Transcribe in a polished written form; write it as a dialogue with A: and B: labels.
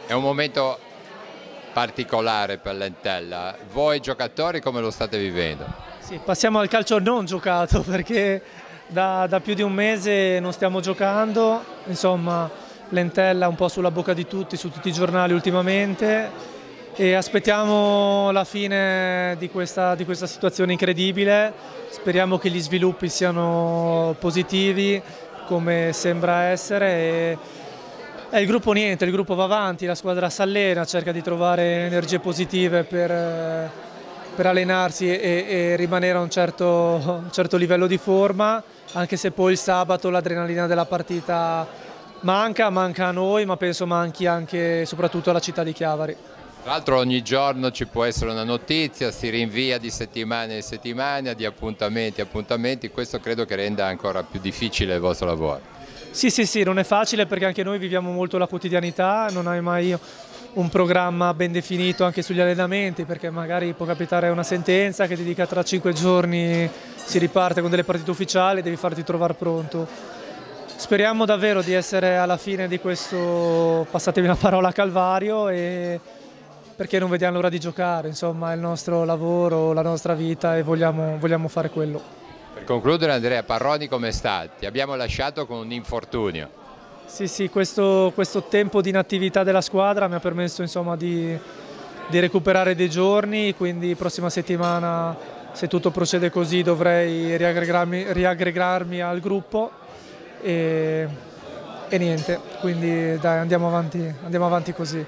A: È un momento particolare per l'Entella. Voi giocatori come lo state vivendo?
B: Sì, passiamo al calcio non giocato perché da più di un mese non stiamo giocando, insomma l'Entella è un po' sulla bocca di tutti, su tutti i giornali ultimamente e aspettiamo la fine di questa situazione incredibile, speriamo che gli sviluppi siano positivi come sembra essere. E il gruppo niente, il gruppo va avanti, la squadra si allena, cerca di trovare energie positive per allenarsi e rimanere a un certo livello di forma, anche se poi il sabato l'adrenalina della partita manca a noi, ma penso manchi anche e soprattutto alla città di Chiavari.
A: Tra l'altro ogni giorno ci può essere una notizia, si rinvia di settimana in settimana, di appuntamenti in appuntamenti, questo credo che renda ancora più difficile il vostro lavoro.
B: Sì, non è facile perché anche noi viviamo molto la quotidianità, non hai mai un programma ben definito anche sugli allenamenti, perché magari può capitare una sentenza che ti dica tra 5 giorni si riparte con delle partite ufficiali, devi farti trovare pronto. Speriamo davvero di essere alla fine di questo, passatemi la parola, calvario, perché non vediamo l'ora di giocare, insomma è il nostro lavoro, la nostra vita e vogliamo fare quello.
A: Per concludere, Andrea Parroni, come sta? Ti abbiamo lasciato con un infortunio.
B: Sì, questo tempo di inattività della squadra mi ha permesso insomma, di recuperare dei giorni, quindi prossima settimana, se tutto procede così, dovrei riaggregarmi al gruppo e niente, quindi dai, andiamo avanti così.